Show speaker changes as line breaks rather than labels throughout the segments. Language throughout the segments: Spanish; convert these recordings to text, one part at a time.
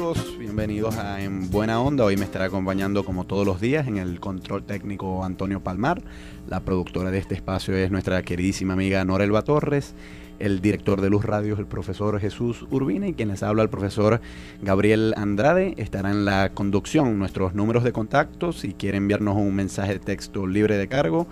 amigos? Bienvenidos a En Buena Onda. Hoy me estará acompañando como todos los días en el control técnico Antonio Palmar. La productora de este espacio es nuestra queridísima amiga Norelba Torres. El director de Luz Radio es el profesor Jesús Urbina y quien les habla el profesor Gabriel Andrade. Estará en la conducción nuestros números de contacto. Si quiere enviarnos un mensaje de texto libre de cargo,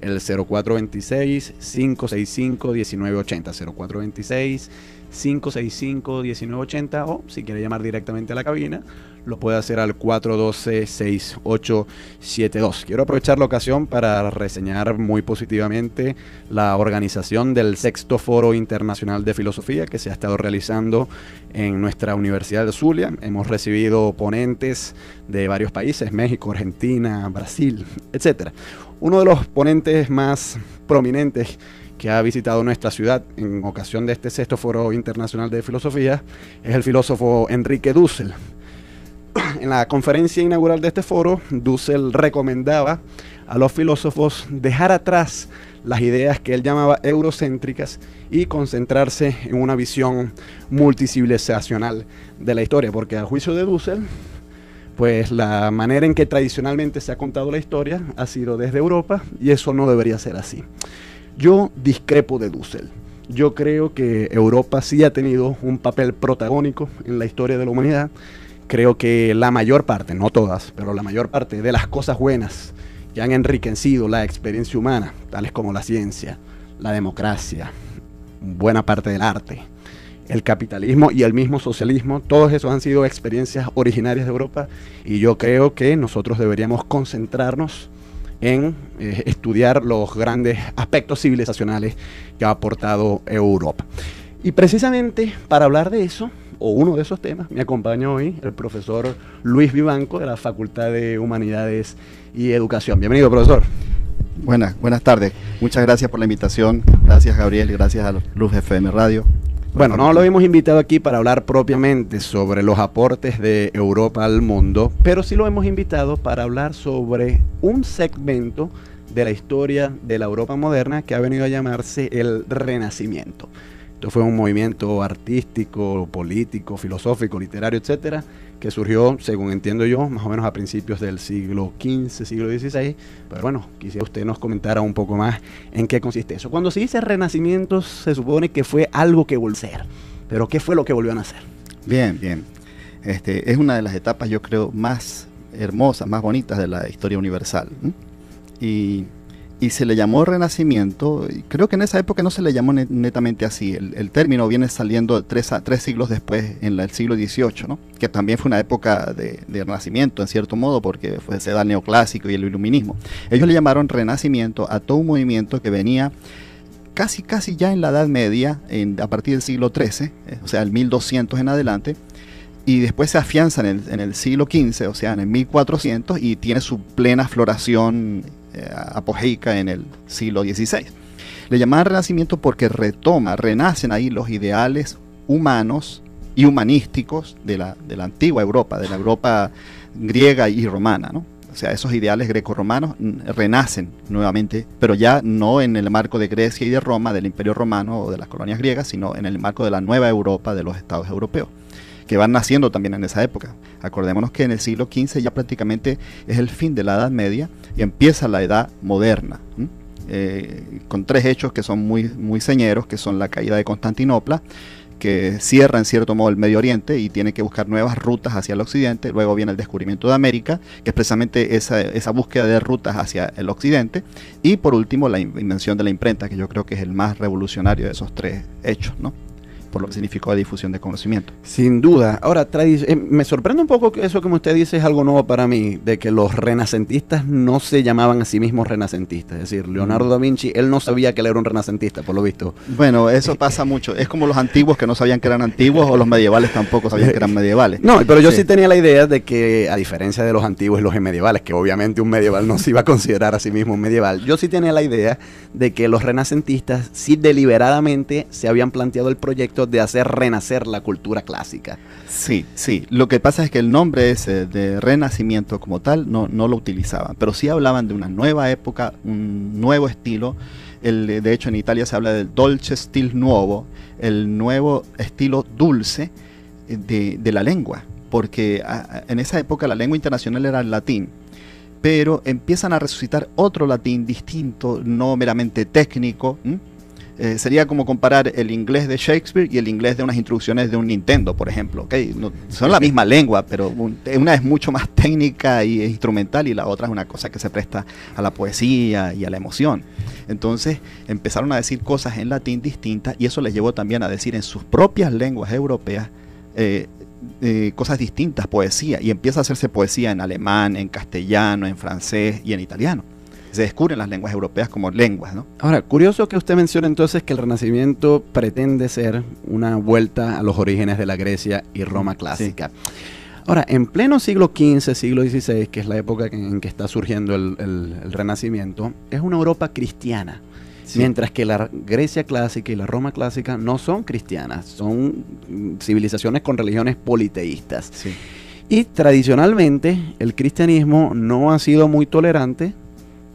el 0426-565-1980, 0426-565-1980, o si quiere llamar directamente a la cabina, lo puede hacer al 412-6872. Quiero aprovechar la ocasión para reseñar muy positivamente la organización del Sexto Foro Internacional de Filosofía que se ha estado realizando en nuestra Universidad de Zulia. Hemos recibido ponentes de varios países, México, Argentina, Brasil, etcétera. Uno de los ponentes más prominentes que ha visitado nuestra ciudad en ocasión de este Sexto Foro Internacional de Filosofía es el filósofo Enrique Dussel. En la conferencia inaugural de este foro, Dussel recomendaba a los filósofos dejar atrás las ideas que él llamaba eurocéntricas y concentrarse en una visión multicivilizacional de la historia, porque a juicio de Dussel, pues la manera en que tradicionalmente se ha contado la historia ha sido desde Europa y eso no debería ser así. Yo discrepo de Dussel. Yo creo que Europa sí ha tenido un papel protagónico en la historia de la humanidad. Creo que la mayor parte, no todas, pero la mayor parte de las cosas buenas que han enriquecido la experiencia humana, tales como la ciencia, la democracia, buena parte del arte, el capitalismo y el mismo socialismo, todos esos han sido experiencias originarias de Europa y yo creo que nosotros deberíamos concentrarnos en estudiar los grandes aspectos civilizacionales que ha aportado Europa. Y precisamente para hablar de eso, o uno de esos temas, me acompaña hoy el profesor Luis Vivanco de la Facultad de Humanidades y Educación. Bienvenido, profesor.
Buenas tardes. Muchas gracias por la invitación. Gracias, Gabriel, y gracias a Luz FM Radio.
Bueno, no lo hemos invitado aquí para hablar propiamente sobre los aportes de Europa al mundo, pero sí lo hemos invitado para hablar sobre un segmento de la historia de la Europa moderna que ha venido a llamarse el Renacimiento. Esto fue un movimiento artístico, político, filosófico, literario, etcétera, que surgió, según entiendo yo, más o menos a principios del siglo XV, siglo XVI. Pero bueno, quisiera usted nos comentara un poco más en qué consiste eso. Cuando se dice Renacimiento, se supone que fue algo que volvió a ser. Pero ¿qué fue lo que volvió a nacer?
Bien. Es una de las etapas, yo creo, más hermosas, más bonitas de la historia universal. Y se le llamó Renacimiento. Creo que en esa época no se le llamó netamente así. El término viene saliendo tres siglos después, en el siglo XVIII, ¿no? Que también fue una época de Renacimiento, en cierto modo, porque se da el neoclásico y el iluminismo. Ellos le llamaron Renacimiento a todo un movimiento que venía casi ya en la Edad Media, a partir del siglo XIII, o sea, el 1200 en adelante, y después se afianza en el siglo XV, o sea, en el 1400, y tiene su plena floración apogeica en el siglo XVI. Le llamaban Renacimiento porque renacen ahí los ideales humanos y humanísticos de la antigua Europa, de la Europa griega y romana, ¿no? O sea, esos ideales greco-romanos renacen nuevamente, pero ya no en el marco de Grecia y de Roma, del Imperio Romano o de las colonias griegas, sino en el marco de la nueva Europa, de los estados europeos, que van naciendo también en esa época. Acordémonos que en el siglo XV ya prácticamente es el fin de la Edad Media y empieza la Edad Moderna, con tres hechos que son muy señeros, que son la caída de Constantinopla, que cierra en cierto modo el Medio Oriente y tiene que buscar nuevas rutas hacia el occidente. Luego viene el descubrimiento de América, que es precisamente esa búsqueda de rutas hacia el occidente. Y por último, la invención de la imprenta, que yo creo que es el más revolucionario de esos tres hechos, ¿no? Por lo que significó la difusión de conocimiento.
Sin duda. Ahora, me sorprende un poco que eso, como usted dice, es algo nuevo para mí, de que los renacentistas no se llamaban a sí mismos renacentistas. Es decir, Leonardo da Vinci, él no sabía que él era un renacentista, por lo visto.
Bueno, eso pasa mucho. Es como los antiguos que no sabían que eran antiguos, o los medievales tampoco sabían que eran medievales.
No, pero yo sí tenía la idea de que, a diferencia de los antiguos y los medievales, que obviamente un medieval no se iba a considerar a sí mismo un medieval, yo sí tenía la idea de que los renacentistas sí deliberadamente se habían planteado el proyecto de hacer renacer la cultura clásica.
Sí. Lo que pasa es que el nombre ese de Renacimiento como tal no lo utilizaban, pero sí hablaban de una nueva época, un nuevo estilo. De hecho, en Italia se habla del dolce stil nuovo, el nuevo estilo dulce de la lengua. porque en esa época la lengua internacional era el latín, pero empiezan a resucitar otro latín distinto, no meramente técnico. Sería como comparar el inglés de Shakespeare y el inglés de unas introducciones de un Nintendo, por ejemplo. ¿Okay? No, son la misma lengua, pero una es mucho más técnica y instrumental, y la otra es una cosa que se presta a la poesía y a la emoción. Entonces empezaron a decir cosas en latín distintas, y eso les llevó también a decir en sus propias lenguas europeas cosas distintas, poesía, y empieza a hacerse poesía en alemán, en castellano, en francés y en italiano. Se descubren las lenguas europeas como lenguas, ¿no?
Ahora, curioso que usted mencione entonces que el Renacimiento pretende ser una vuelta a los orígenes de la Grecia y Roma clásica. Sí. Ahora, en pleno siglo XV, siglo XVI, que es la época en que está surgiendo el Renacimiento, es una Europa cristiana. Sí. Mientras que la Grecia clásica y la Roma clásica no son cristianas, son civilizaciones con religiones politeístas. Sí. Y tradicionalmente el cristianismo no ha sido muy tolerante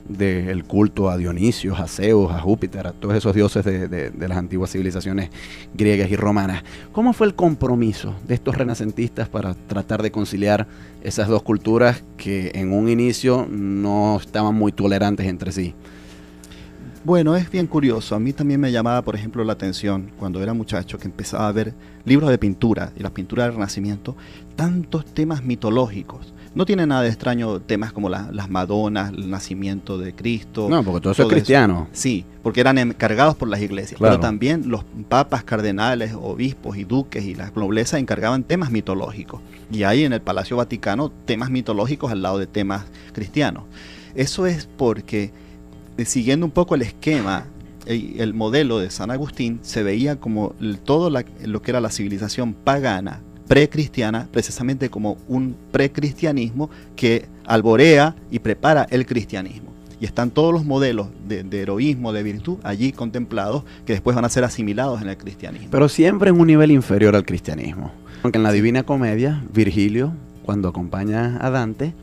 del culto a Dionisio, a Zeus, a Júpiter, a todos esos dioses de las antiguas civilizaciones griegas y romanas. ¿Cómo fue el compromiso de estos renacentistas para tratar de conciliar esas dos culturas que en un inicio no estaban muy tolerantes entre sí?
Bueno, es bien curioso. A mí también me llamaba, por ejemplo, la atención cuando era muchacho, que empezaba a ver libros de pintura y las pinturas del Renacimiento, tantos temas mitológicos. No tiene nada de extraño temas como las Madonas, el nacimiento de Cristo.
No, porque todo eso es cristiano.
Sí, porque eran encargados por las iglesias. Claro. Pero también los papas, cardenales, obispos y duques y la nobleza encargaban temas mitológicos. Y hay en el Palacio Vaticano temas mitológicos al lado de temas cristianos. Eso es porque, siguiendo un poco el esquema, el modelo de San Agustín, se veía como todo lo que era la civilización pagana, precristiana, precisamente como un precristianismo que alborea y prepara el cristianismo. Y están todos los modelos de heroísmo, de virtud, allí contemplados, que después van a ser asimilados en el cristianismo.
Pero siempre en un nivel inferior al cristianismo. Porque en la Divina Comedia, Virgilio, cuando acompaña a Dante,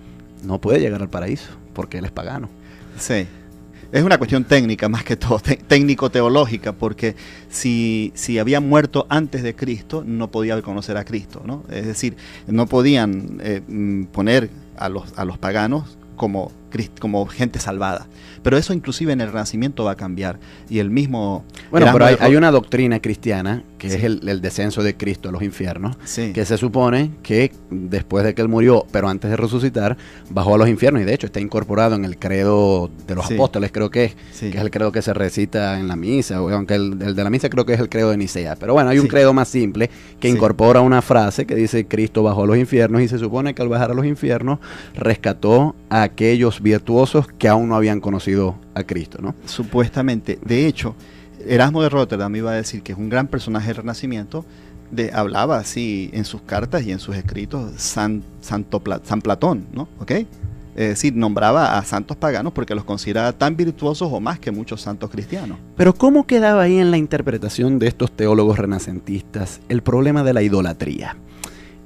no puede llegar al paraíso, porque él es pagano.
Sí. Es una cuestión técnica más que todo, técnico-teológica, porque si había muerto antes de Cristo, no podía conocer a Cristo, ¿no? Es decir, no podían poner a los paganos como gente salvada. Pero eso inclusive en el Renacimiento va a cambiar. Y el mismo...
Bueno, pero hay una doctrina cristiana, que sí, es el descenso de Cristo a los infiernos, sí, que se supone que después de que él murió, pero antes de resucitar, bajó a los infiernos, y de hecho está incorporado en el credo de los apóstoles, creo que es el credo que se recita en la misa, aunque el de la misa creo que es el credo de Nicea. Pero bueno, hay un credo más simple que incorpora una frase que dice: Cristo bajó a los infiernos, y se supone que al bajar a los infiernos rescató a aquellos virtuosos que aún no habían conocido a Cristo, ¿no?
Supuestamente. De hecho, Erasmo de Róterdam iba a decir que es un gran personaje del Renacimiento. Hablaba así en sus cartas y en sus escritos San Platón, ¿no? ¿Okay? Es decir, nombraba a santos paganos porque los consideraba tan virtuosos o más que muchos santos cristianos.
Pero ¿cómo quedaba ahí en la interpretación de estos teólogos renacentistas el problema de la idolatría?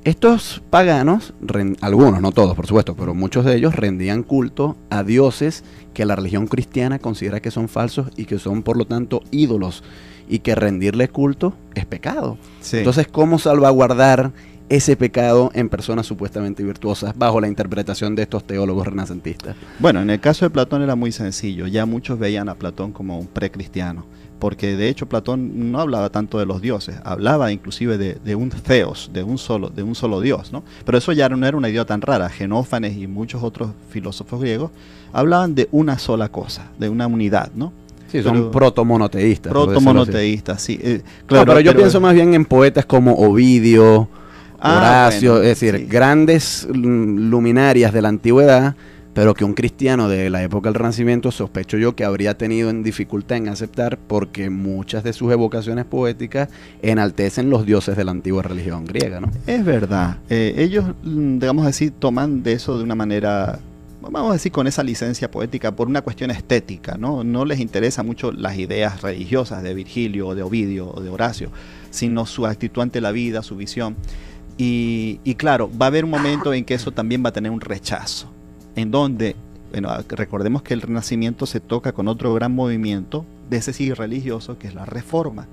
Estos paganos, algunos, no todos por supuesto, pero muchos de ellos rendían culto a dioses que la religión cristiana considera que son falsos y que son por lo tanto ídolos, y que rendirle culto es pecado. Sí. Entonces, ¿cómo salvaguardar ese pecado en personas supuestamente virtuosas bajo la interpretación de estos teólogos renacentistas?
Bueno, en el caso de Platón era muy sencillo. Ya muchos veían a Platón como un precristiano, porque de hecho Platón no hablaba tanto de los dioses, hablaba inclusive de un theos, de un solo dios, ¿no? Pero eso ya no era una idea tan rara. Genófanes y muchos otros filósofos griegos hablaban de una sola cosa, de una unidad, ¿no?
Sí, son protomonoteístas.
Protomonoteístas, sí.
Claro, pero yo pienso más bien en poetas como Ovidio, Horacio, bueno, es decir, grandes luminarias de la antigüedad, pero que un cristiano de la época del Renacimiento sospecho yo que habría tenido en dificultad en aceptar, porque muchas de sus evocaciones poéticas enaltecen los dioses de la antigua religión griega, ¿no?
Es verdad. Ellos, digamos así, toman de eso de una manera, vamos a decir, con esa licencia poética por una cuestión estética, ¿no? No les interesa mucho las ideas religiosas de Virgilio, o de Ovidio, o de Horacio, sino su actitud ante la vida, su visión. Y claro, va a haber un momento en que eso también va a tener un rechazo, en donde, bueno, recordemos que el Renacimiento se toca con otro gran movimiento de ese siglo religioso, que es la Reforma.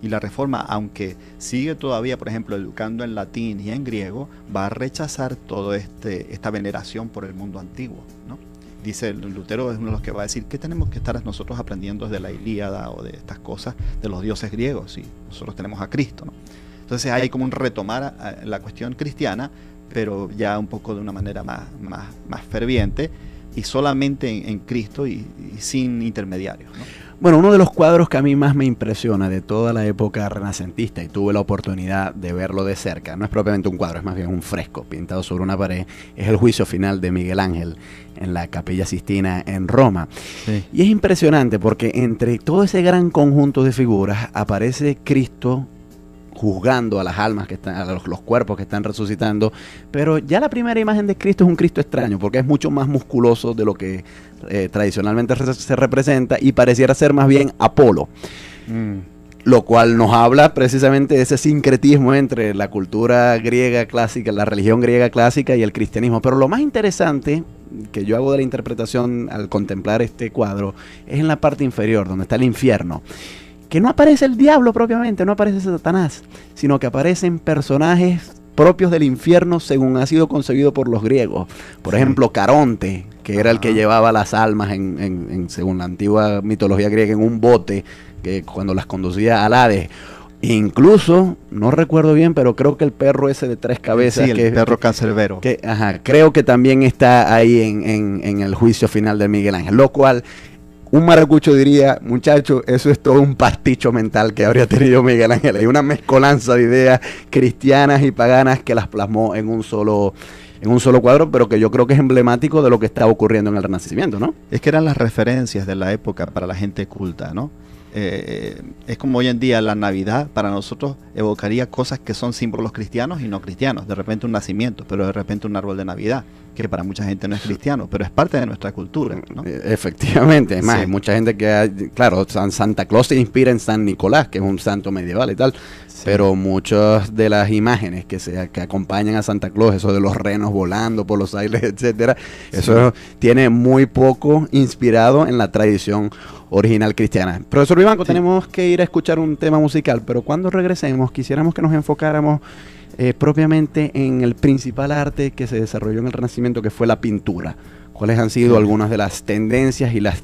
Y la Reforma, aunque sigue todavía, por ejemplo, educando en latín y en griego, va a rechazar toda esta veneración por el mundo antiguo, ¿no? Dice Lutero, es uno de los que va a decir que tenemos que estar nosotros aprendiendo de la Ilíada o de estas cosas de los dioses griegos, y nosotros tenemos a Cristo, ¿no? Entonces hay como un retomar a la cuestión cristiana, pero ya un poco de una manera más ferviente, y solamente en Cristo y sin intermediarios, ¿no?
Bueno, uno de los cuadros que a mí más me impresiona de toda la época renacentista, y tuve la oportunidad de verlo de cerca, no es propiamente un cuadro, es más bien un fresco pintado sobre una pared, es el Juicio Final de Miguel Ángel en la Capilla Sistina en Roma. Sí. Y es impresionante porque entre todo ese gran conjunto de figuras aparece Cristo juzgando a las almas que están, a los cuerpos que están resucitando, pero ya la primera imagen de Cristo es un Cristo extraño, porque es mucho más musculoso de lo que tradicionalmente se representa, y pareciera ser más bien Apolo, lo cual nos habla precisamente de ese sincretismo entre la cultura griega clásica, la religión griega clásica y el cristianismo. Pero lo más interesante que yo hago de la interpretación al contemplar este cuadro es en la parte inferior, donde está el infierno, que no aparece el diablo propiamente, no aparece Satanás, sino que aparecen personajes propios del infierno según ha sido concebido por los griegos. Por ejemplo, Caronte, que era el que llevaba las almas según la antigua mitología griega, en un bote, que cuando las conducía al Hades. Incluso, no recuerdo bien, pero creo que el perro ese de 3 cabezas,
sí, el perro cancerbero,
creo que también está ahí en el Juicio Final de Miguel Ángel, lo cual un maracucho diría, muchacho, eso es todo un pasticho mental que habría tenido Miguel Ángel. Hay una mezcolanza de ideas cristianas y paganas que las plasmó en un solo cuadro, pero que yo creo que es emblemático de lo que está ocurriendo en el Renacimiento, ¿no?
Es que eran las referencias de la época para la gente culta, ¿no? Es como hoy en día la Navidad para nosotros evocaría cosas que son símbolos cristianos y no cristianos. De repente un nacimiento, pero de repente un árbol de Navidad, que para mucha gente no es cristiano, pero es parte de nuestra cultura, ¿no?
Efectivamente, es más, hay mucha gente que, claro, Santa Claus se inspira en San Nicolás, que es un santo medieval y tal, pero muchas de las imágenes que acompañan a Santa Claus, eso de los renos volando por los aires, etcétera, eso tiene muy poco inspirado en la tradición original cristiana. Profesor Vivanco, tenemos que ir a escuchar un tema musical, pero cuando regresemos quisiéramos que nos enfocáramos propiamente en el principal arte que se desarrolló en el Renacimiento, que fue la pintura. ¿Cuáles han sido algunas de las tendencias y las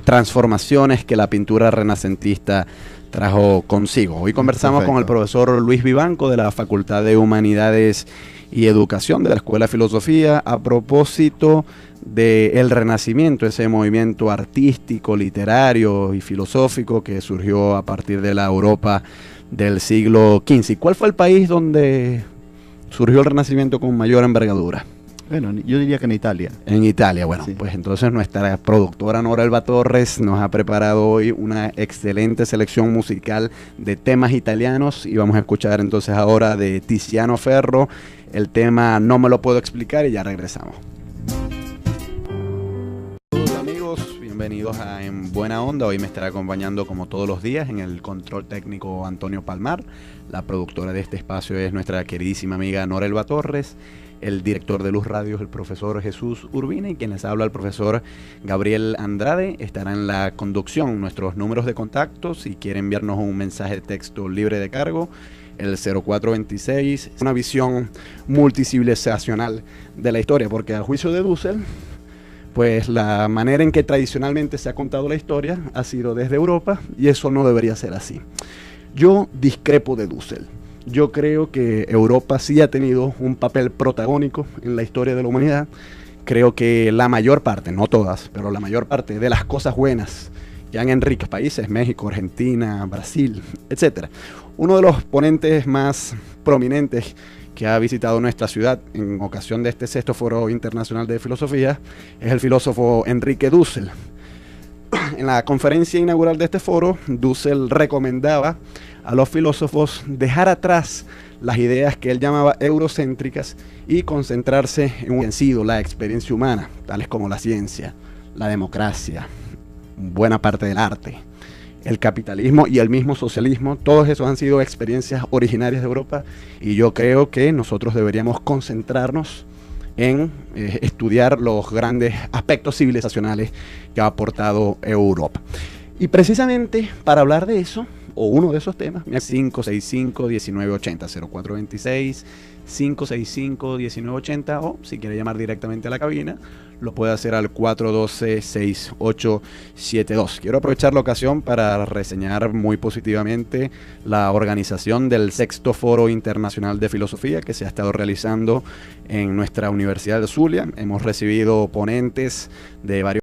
transformaciones que la pintura renacentista trajo consigo? Hoy conversamos con el profesor Luis Vivanco de la Facultad de Humanidades y Educación de la Escuela de Filosofía a propósito del Renacimiento, ese movimiento artístico, literario y filosófico que surgió a partir de la Europa del siglo XV. ¿Cuál fue el país donde surgió el Renacimiento con mayor envergadura?
Bueno, yo diría que en Italia.
En Italia, bueno, sí. Pues entonces nuestra productora Nora Elba Torres nos ha preparado hoy una excelente selección musical de temas italianos, y vamos a escuchar entonces ahora de Tiziano Ferro el tema No me lo puedo explicar, y ya regresamos. Hola amigos, bienvenidos a En Buena Onda. Hoy me estará acompañando como todos los días en el control técnico Antonio Palmar. La productora de este espacio es nuestra queridísima amiga Nora Elba Torres. El director de Luz Radio es el profesor Jesús Urbina, y quien les habla, el profesor Gabriel Andrade, estará en la conducción. Nuestros números de contacto, si quiere enviarnos un mensaje de texto libre de cargo, el 0426, una visión multicivilizacional de la historia, porque a juicio de Dussel, pues la manera en que tradicionalmente se ha contado la historia ha sido desde Europa, y eso no debería ser así. Yo discrepo de Dussel. Yo creo que Europa sí ha tenido un papel protagónico en la historia de la humanidad. Creo que la mayor parte, no todas, pero la mayor parte de las cosas buenas que han enriquecido países, México, Argentina, Brasil, etc. Uno de los ponentes más prominentes que ha visitado nuestra ciudad en ocasión de este 6º Foro Internacional de Filosofía es el filósofo Enrique Dussel. En la conferencia inaugural de este foro, Dussel recomendaba a los filósofos dejar atrás las ideas que él llamaba eurocéntricas y concentrarse en un vencido, la experiencia humana, tales como la ciencia, la democracia, buena parte del arte, el capitalismo y el mismo socialismo. Todos esos han sido experiencias originarias de Europa, y yo creo que nosotros deberíamos concentrarnos en estudiar los grandes aspectos civilizacionales que ha aportado Europa. Y precisamente para hablar de eso, o uno de esos temas, 565-1980, 0426-565-1980, o si quiere llamar directamente a la cabina, lo puede hacer al 412-6872. Quiero aprovechar la ocasión para reseñar muy positivamente la organización del Sexto Foro Internacional de Filosofía que se ha estado realizando en nuestra Universidad de Zulia. Hemos recibido ponentes de varios